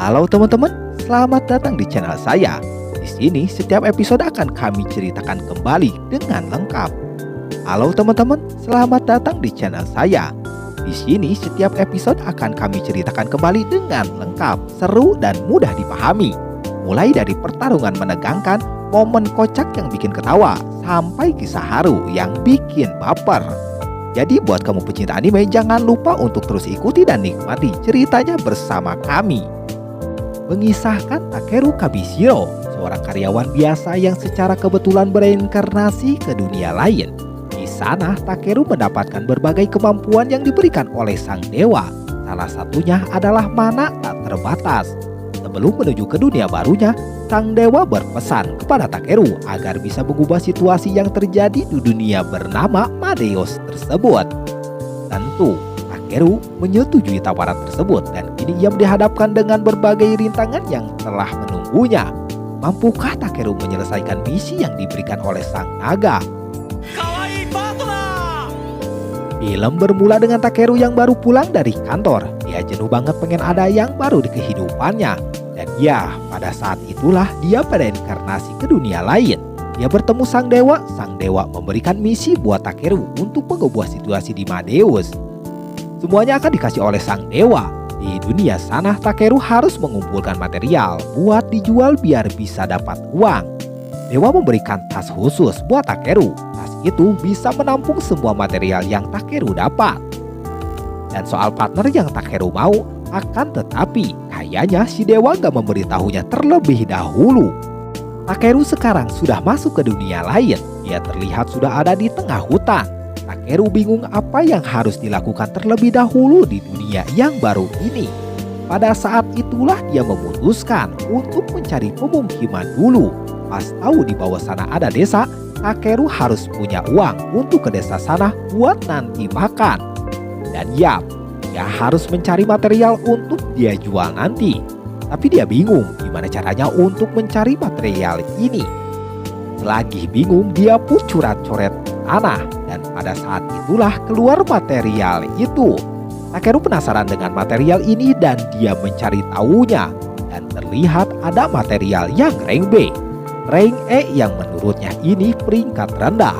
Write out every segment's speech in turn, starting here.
Halo teman-teman, selamat datang di channel saya. Di sini setiap episode akan kami ceritakan kembali dengan lengkap. Halo teman-teman, selamat datang di channel saya. Di sini setiap episode akan kami ceritakan kembali dengan lengkap, seru dan mudah dipahami. Mulai dari pertarungan menegangkan, momen kocak yang bikin ketawa, sampai kisah haru yang bikin baper. Jadi buat kamu pecinta anime, jangan lupa untuk terus ikuti dan nikmati ceritanya bersama kami. Mengisahkan Takeru Kabishiro, seorang karyawan biasa yang secara kebetulan bereinkarnasi ke dunia lain. Di sana Takeru mendapatkan berbagai kemampuan yang diberikan oleh sang dewa. Salah satunya adalah mana tak terbatas. Sebelum menuju ke dunia barunya, sang dewa berpesan kepada Takeru agar bisa mengubah situasi yang terjadi di dunia bernama Madeos tersebut. Tentu Takeru menyetujui tawaran tersebut dan kini ia dihadapkan dengan berbagai rintangan yang telah menunggunya. Mampukah Takeru menyelesaikan misi yang diberikan oleh sang naga? Film bermula dengan Takeru yang baru pulang dari kantor. Dia jenuh banget pengen ada yang baru di kehidupannya. Dan ya, pada saat itulah dia pada inkarnasi ke dunia lain. Dia bertemu sang dewa memberikan misi buat Takeru untuk mengubah situasi di Madeus. Semuanya akan dikasih oleh sang dewa. Di dunia sana Takeru harus mengumpulkan material buat dijual biar bisa dapat uang. Dewa memberikan tas khusus buat Takeru. Tas itu bisa menampung semua material yang Takeru dapat. Dan soal partner yang Takeru mau, akan tetapi kayaknya si dewa gak memberitahunya terlebih dahulu. Takeru sekarang sudah masuk ke dunia lain. Dia terlihat sudah ada di tengah hutan. Takeru bingung apa yang harus dilakukan terlebih dahulu di dunia yang baru ini. Pada saat itulah dia memutuskan untuk mencari pemukiman dulu. Pas tahu di bawah sana ada desa, Takeru harus punya uang untuk ke desa sana buat nanti makan. Dan ya, dia harus mencari material untuk dia jual nanti. Tapi dia bingung gimana caranya untuk mencari material ini. Selagi bingung, dia pun coret-coret tanah. Dan pada saat itulah keluar material itu. Takeru penasaran dengan material ini dan dia mencari tahunya. Dan terlihat ada material yang rank B. Rank E yang menurutnya ini peringkat rendah.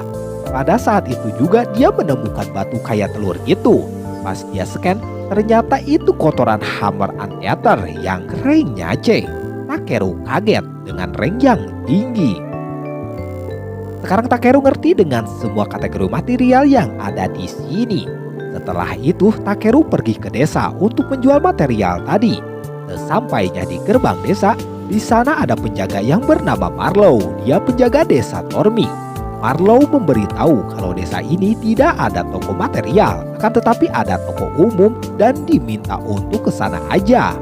Pada saat itu juga dia menemukan batu kayak telur itu. Pas dia scan, ternyata itu kotoran hammer anteater yang ranknya C. Takeru kaget dengan rank yang tinggi. Sekarang Takeru ngerti dengan semua kategori material yang ada di sini. Setelah itu Takeru pergi ke desa untuk menjual material tadi. Sesampainya di gerbang desa, di sana ada penjaga yang bernama Marlow. Dia penjaga desa Tormi. Marlow memberitahu kalau desa ini tidak ada toko material, akan tetapi ada toko umum dan diminta untuk ke sana aja.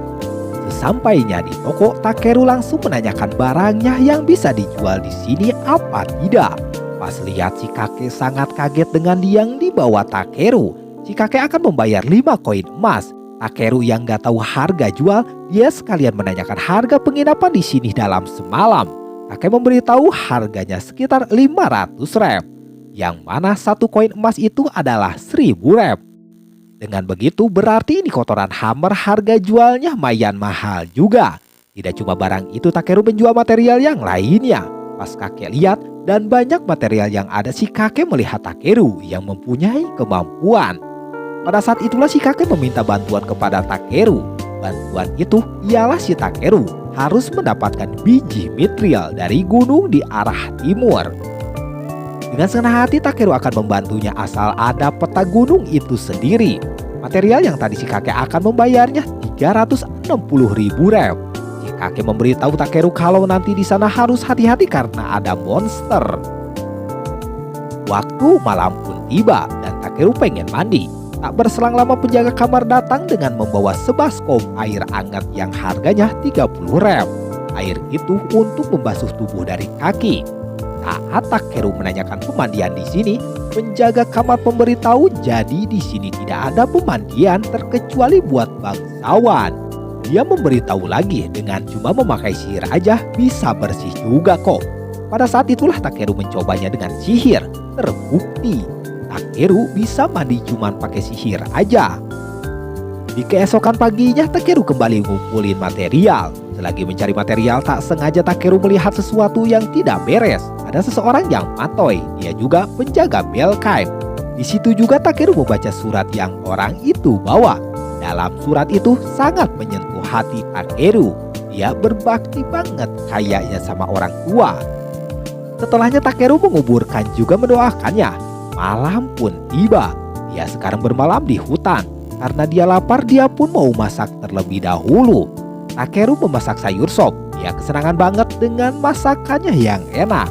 Sesampainya di toko, Takeru langsung menanyakan barangnya yang bisa dijual di sini apa tidak. Pas lihat si kakek sangat kaget dengan yang dibawa Takeru. Si kakek akan membayar 5 koin emas. Takeru yang gak tahu harga jual, dia sekalian menanyakan harga penginapan di sini dalam semalam. Kakek memberitahu harganya sekitar 500 rep. Yang mana 1 koin emas itu adalah 1000 rep. Dengan begitu berarti ini kotoran hammer harga jualnya lumayan mahal juga. Tidak cuma barang itu, Takeru menjual material yang lainnya. Pas kakek lihat dan banyak material yang ada, si kakek melihat Takeru yang mempunyai kemampuan. Pada saat itulah si kakek meminta bantuan kepada Takeru. Bantuan itu ialah si Takeru harus mendapatkan biji mithril dari gunung di arah timur. Dengan senang hati Takeru akan membantunya asal ada peta gunung itu sendiri. Material yang tadi si kakek akan membayarnya 360.000 rep. Si kakek memberitahu Takeru kalau nanti di sana harus hati-hati karena ada monster. Waktu malam pun tiba dan Takeru pengen mandi. Tak berselang lama penjaga kamar datang dengan membawa sebaskom air hangat yang harganya 30 rep. Air itu untuk membasuh tubuh dari kaki. Saat Takeru menanyakan pemandian di sini, penjaga kamar memberitahu jadi di sini tidak ada pemandian terkecuali buat bangsawan. Dia memberitahu lagi dengan cuma memakai sihir aja bisa bersih juga kok. Pada saat itulah Takeru mencobanya dengan sihir. Terbukti Takeru bisa mandi cuma pakai sihir aja. Di keesokan paginya, Takeru kembali ngumpulin material. Selagi mencari material, tak sengaja Takeru melihat sesuatu yang tidak beres. Ada seseorang yang pantoi, dia juga penjaga bel camp. Di situ juga Takeru membaca surat yang orang itu bawa. Dalam surat itu sangat menyentuh hati Takeru. Dia berbakti banget kayaknya sama orang tua. Setelahnya Takeru menguburkan juga mendoakannya. Malam pun tiba. Dia sekarang bermalam di hutan. Karena dia lapar, dia pun mau masak terlebih dahulu. Takeru memasak sayur sop. Dia kesenangan banget dengan masakannya yang enak.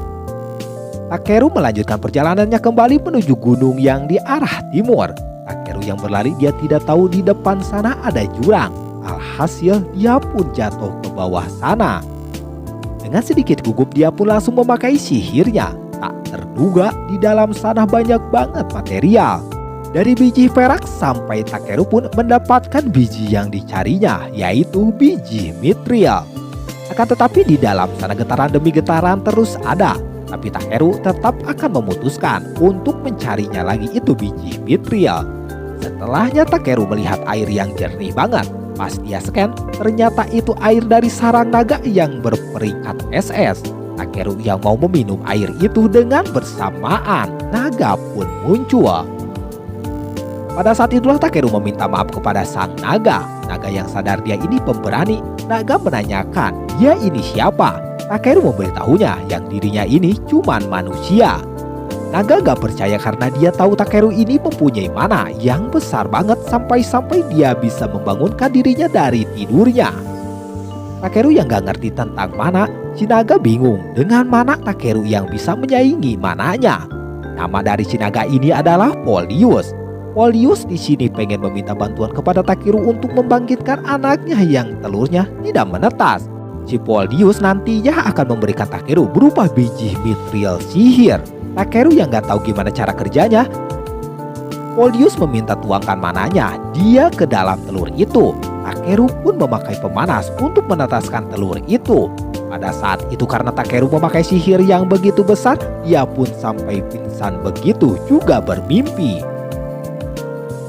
Takeru melanjutkan perjalanannya kembali menuju gunung yang di arah timur. Takeru yang berlari, dia tidak tahu di depan sana ada jurang. Alhasil dia pun jatuh ke bawah sana. Dengan sedikit gugup dia pun langsung memakai sihirnya. Tak terduga di dalam sana banyak banget material. Dari biji perak sampai Takeru pun mendapatkan biji yang dicarinya, yaitu biji mithril. Akan tetapi di dalam sana getaran demi getaran terus ada. Tapi Takeru tetap akan memutuskan untuk mencarinya lagi itu biji mithril. Setelahnya Takeru melihat air yang jernih banget. Pas dia scan, ternyata itu air dari sarang naga yang berperingkat SS. Takeru yang mau meminum air itu dengan bersamaan, naga pun muncul. Pada saat itulah Takeru meminta maaf kepada sang naga. Naga yang sadar dia ini pemberani. Naga menanyakan dia ini siapa. Takeru memberitahunya yang dirinya ini cuman manusia. Naga gak percaya karena dia tahu Takeru ini mempunyai mana yang besar banget sampai-sampai dia bisa membangunkan dirinya dari tidurnya. Takeru yang gak ngerti tentang mana, si naga bingung dengan mana Takeru yang bisa menyaingi mananya. Nama dari si naga ini adalah Polius. Polius di sini pengen meminta bantuan kepada Takeru untuk membangkitkan anaknya yang telurnya tidak menetas. Si Polius nantinya akan memberikan Takeru berupa biji mithril sihir. Takeru yang gak tahu gimana cara kerjanya, Polius meminta tuangkan mananya dia ke dalam telur itu. Takeru pun memakai pemanas untuk menetaskan telur itu. Pada saat itu karena Takeru memakai sihir yang begitu besar, dia pun sampai pingsan begitu juga bermimpi.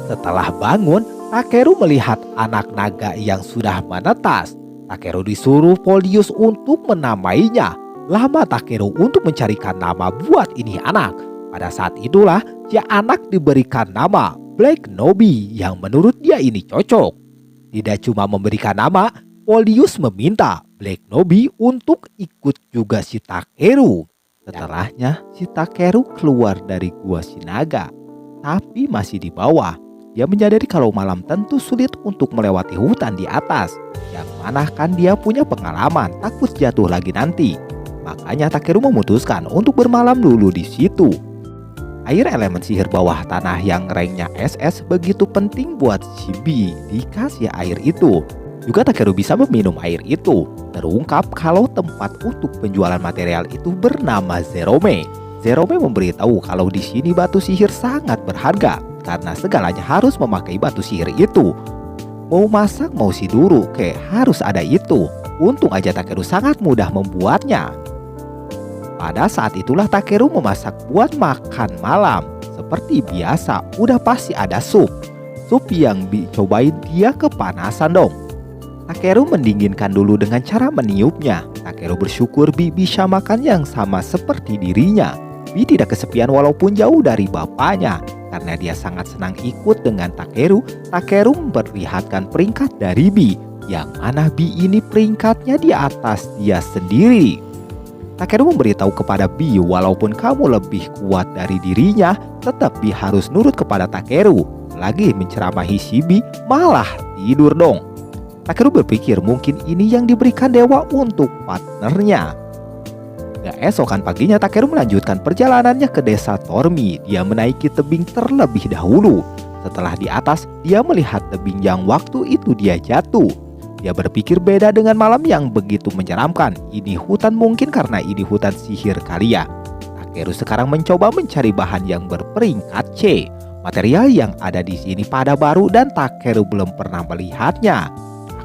Setelah bangun, Takeru melihat anak naga yang sudah menetas. Takeru disuruh Polius untuk menamainya. Lama Takeru untuk mencarikan nama buat ini anak. Pada saat itulah si anak diberikan nama Black Nobi yang menurut dia ini cocok. Tidak cuma memberikan nama, Polius meminta Black Nobi untuk ikut juga si Takeru. Setelahnya si Takeru keluar dari gua si naga, tapi masih di bawah. Dia menyadari kalau malam tentu sulit untuk melewati hutan di atas. Yang mana kan dia punya pengalaman takut jatuh lagi nanti. Makanya Takeru memutuskan untuk bermalam dulu di situ. Air elemen sihir bawah tanah yang ranknya SS begitu penting buat si B dikasih air itu. Juga Takeru bisa meminum air itu. Terungkap kalau tempat untuk penjualan material itu bernama Zerome. Zerome memberitahu kalau di sini batu sihir sangat berharga. Karena segalanya harus memakai batu sihir itu. Mau masak mau siduru harus ada itu. Untung aja Takeru sangat mudah membuatnya. Pada saat itulah Takeru memasak buat makan malam. Seperti biasa udah pasti ada sup. Sup yang dicobain dia kepanasan dong. Takeru mendinginkan dulu dengan cara meniupnya. Takeru bersyukur Bi bisa makan yang sama seperti dirinya. Bi tidak kesepian walaupun jauh dari bapaknya. Karena dia sangat senang ikut dengan Takeru, Takeru memperlihatkan peringkat dari Bi. Yang mana Bi ini peringkatnya di atas dia sendiri. Takeru memberitahu kepada Bi walaupun kamu lebih kuat dari dirinya, tetap Bi harus nurut kepada Takeru. Lagi menceramahi si Bi, malah tidur dong. Takeru berpikir mungkin ini yang diberikan dewa untuk partnernya. Keesokan paginya Takeru melanjutkan perjalanannya ke desa Tormi. Dia menaiki tebing terlebih dahulu. Setelah di atas, dia melihat tebing yang waktu itu dia jatuh. Dia berpikir beda dengan malam yang begitu menyeramkan. Ini hutan mungkin karena ini hutan sihir kali ya. Takeru sekarang mencoba mencari bahan yang berperingkat C. Material yang ada di sini pada baru dan Takeru belum pernah melihatnya.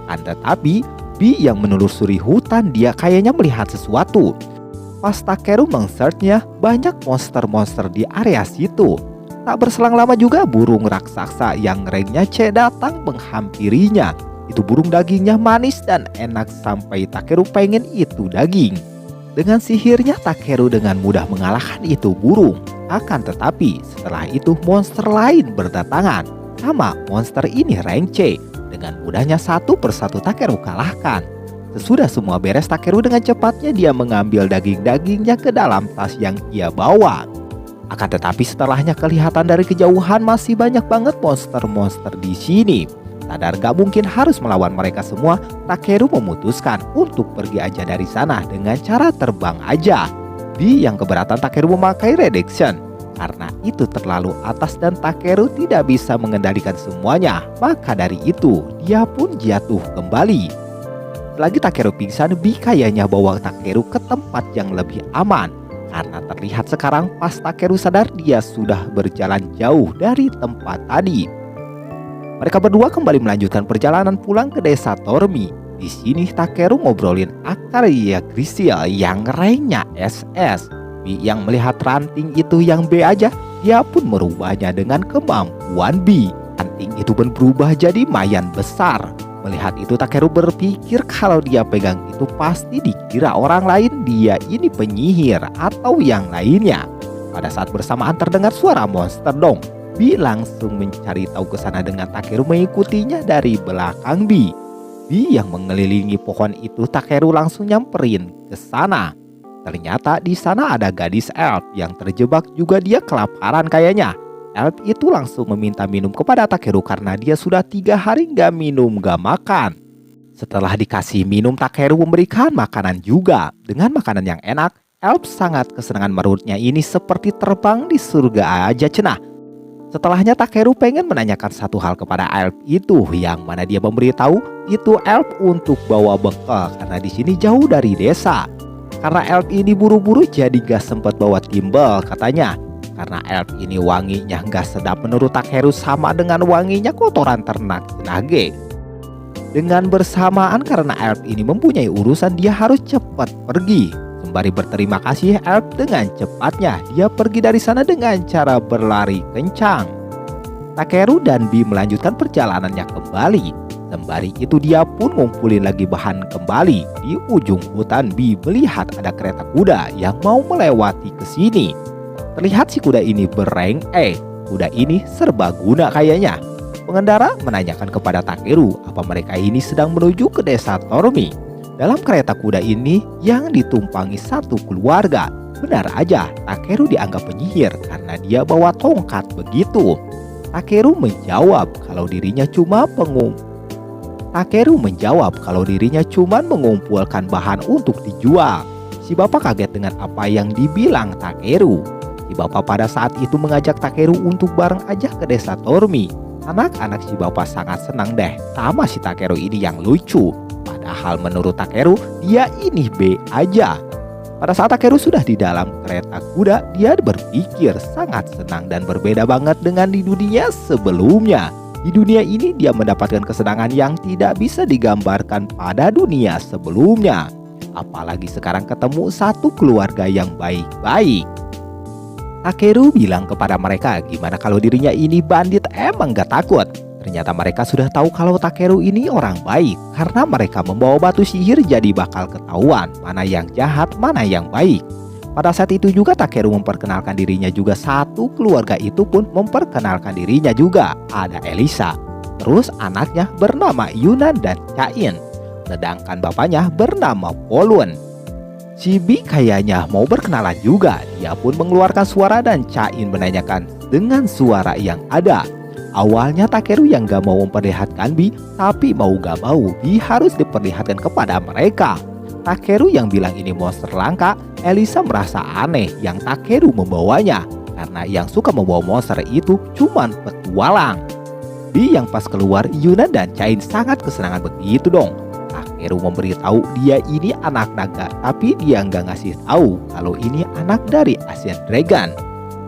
Akan tetapi, Bi yang menelusuri hutan dia kayaknya melihat sesuatu. Pas Takeru meng-searchnya, banyak monster-monster di area situ. Tak berselang lama juga burung raksasa yang ranknya C datang menghampirinya. Itu burung dagingnya manis dan enak sampai Takeru pengen itu daging. Dengan sihirnya Takeru dengan mudah mengalahkan itu burung. Akan tetapi setelah itu monster lain berdatangan. Sama monster ini rank C. Dengan mudahnya satu persatu Takeru kalahkan. Sesudah semua beres, Takeru dengan cepatnya dia mengambil daging-dagingnya ke dalam tas yang ia bawa. Akan tetapi setelahnya kelihatan dari kejauhan masih banyak banget monster-monster di sini. Sadar gak mungkin harus melawan mereka semua, Takeru memutuskan untuk pergi aja dari sana dengan cara terbang aja. Bi yang keberatan Takeru memakai reduction. Karena itu terlalu atas dan Takeru tidak bisa mengendalikan semuanya. Maka dari itu dia pun jatuh kembali. Selagi Takeru pingsan, Bi kayaknya bawa Takeru ke tempat yang lebih aman. Karena terlihat sekarang pas Takeru sadar dia sudah berjalan jauh dari tempat tadi. Mereka berdua kembali melanjutkan perjalanan pulang ke desa Tormi. Di sini Takeru ngobrolin Akaria Grisil yang ranknya SS. Bi yang melihat ranting itu yang B aja, dia pun merubahnya dengan kemampuan B. Ranting itu pun berubah jadi mayan besar. Melihat itu Takeru berpikir kalau dia pegang itu pasti dikira orang lain dia ini penyihir atau yang lainnya. Pada saat bersamaan terdengar suara monster dong. Bi langsung mencari tahu ke sana dengan Takeru mengikutinya dari belakang Bi. Bi yang mengelilingi pohon itu Takeru langsung nyamperin ke sana. Ternyata di sana ada gadis elf yang terjebak juga dia kelaparan kayaknya. Elf itu langsung meminta minum kepada Takeru karena dia sudah 3 hari gak minum gak makan. Setelah dikasih minum Takeru memberikan makanan juga. Dengan makanan yang enak, Elf sangat kesenangan merutnya ini seperti terbang di surga aja cenah. Setelahnya Takeru pengen menanyakan satu hal kepada Elf itu yang mana dia memberitahu itu Elf untuk bawa bekal karena di sini jauh dari desa. Karena Elf ini buru-buru jadi gak sempat bawa timbel katanya. Karena elf ini wanginya gak sedap menurut Takeru sama dengan wanginya kotoran ternak nage. Dengan bersamaan karena elf ini mempunyai urusan dia harus cepat pergi. Sembari berterima kasih elf dengan cepatnya dia pergi dari sana dengan cara berlari kencang. Takeru dan Bi melanjutkan perjalanannya kembali. Sembari itu dia pun ngumpulin lagi bahan kembali. Di ujung hutan Bi melihat ada kereta kuda yang mau melewati ke sini. Terlihat si kuda ini berank E. Kuda ini serbaguna kayaknya. Pengendara menanyakan kepada Takeru apa mereka ini sedang menuju ke desa Tormi. Dalam kereta kuda ini yang ditumpangi satu keluarga. Benar aja Takeru dianggap penyihir karena dia bawa tongkat begitu. Takeru menjawab kalau dirinya cuma mengumpulkan bahan untuk dijual. Si bapak kaget dengan apa yang dibilang Takeru. Si bapak pada saat itu mengajak Takeru untuk bareng aja ke desa Tormi. Anak-anak si bapak sangat senang deh sama si Takeru ini yang lucu. Padahal menurut Takeru dia ini B aja. Pada saat Takeru sudah di dalam kereta kuda, dia berpikir sangat senang dan berbeda banget dengan di dunia sebelumnya. Di dunia ini dia mendapatkan kesenangan yang tidak bisa digambarkan pada dunia sebelumnya. Apalagi sekarang ketemu satu keluarga yang baik-baik. Takeru bilang kepada mereka gimana kalau dirinya ini bandit emang gak takut. Ternyata mereka sudah tahu kalau Takeru ini orang baik. Karena mereka membawa batu sihir jadi bakal ketahuan mana yang jahat mana yang baik. Pada saat itu juga Takeru memperkenalkan dirinya juga satu keluarga itu pun memperkenalkan dirinya juga. Ada Elisa. Terus anaknya bernama Yunan dan Cain. Sedangkan bapaknya bernama Polun. Si Bi kayaknya mau berkenalan juga. Dia pun mengeluarkan suara dan Cain menanyakan dengan suara yang ada. Awalnya Takeru yang gak mau memperlihatkan Bi, tapi mau gak mau Bi harus diperlihatkan kepada mereka. Takeru yang bilang ini monster langka, Elisa merasa aneh yang Takeru membawanya. Karena yang suka membawa monster itu cuman petualang. Bi yang pas keluar, Yunan dan Cain sangat kesenangan begitu dong. Takeru memberitahu dia ini anak naga, tapi dia nggak ngasih tahu kalau ini anak dari Asian Dragon.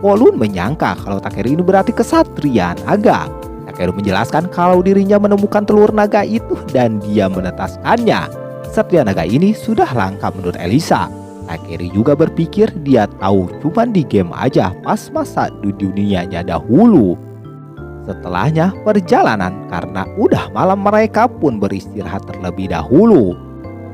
Polun menyangka kalau Takeru ini berarti kesatria naga. Takeru menjelaskan kalau dirinya menemukan telur naga itu dan dia menetaskannya. Satria naga ini sudah langka menurut Elisa. Takeru juga berpikir dia tahu cuman di game aja pas masa di dunianya dahulu. Setelahnya perjalanan karena udah malam mereka pun beristirahat terlebih dahulu.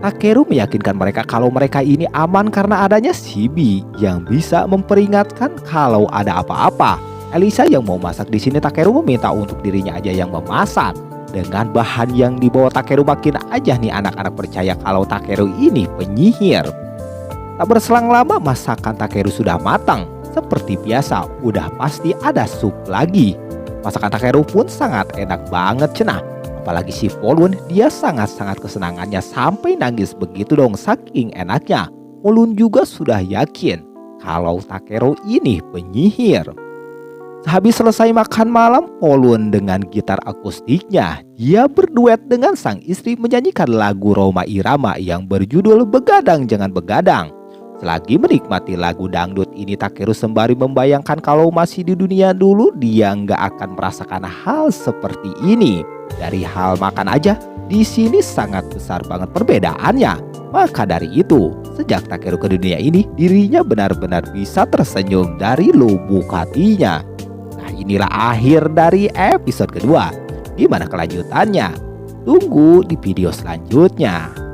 Takeru meyakinkan mereka kalau mereka ini aman karena adanya Shibi yang bisa memperingatkan kalau ada apa-apa. Elisa yang mau masak di sini Takeru meminta untuk dirinya aja yang memasak. Dengan bahan yang dibawa Takeru makin aja nih anak-anak percaya kalau Takeru ini penyihir. Tak berselang lama masakan Takeru sudah matang. Seperti biasa, udah pasti ada sup lagi. Masakan Takeru pun sangat enak banget cenah. Apalagi si Polun, dia sangat-sangat kesenangannya sampai nangis begitu dong saking enaknya. Polun juga sudah yakin kalau Takeru ini penyihir. Sehabis selesai makan malam, Polun dengan gitar akustiknya, dia berduet dengan sang istri menyanyikan lagu Rhoma Irama yang berjudul Begadang Jangan Begadang. Selagi menikmati lagu dangdut ini, Takeru sembari membayangkan kalau masih di dunia dulu dia nggak akan merasakan hal seperti ini. Dari hal makan aja, di sini sangat besar banget perbedaannya. Maka dari itu, sejak Takeru ke dunia ini, dirinya benar-benar bisa tersenyum dari lubuk hatinya. Nah, inilah akhir dari episode kedua. Gimana kelanjutannya? Tunggu di video selanjutnya.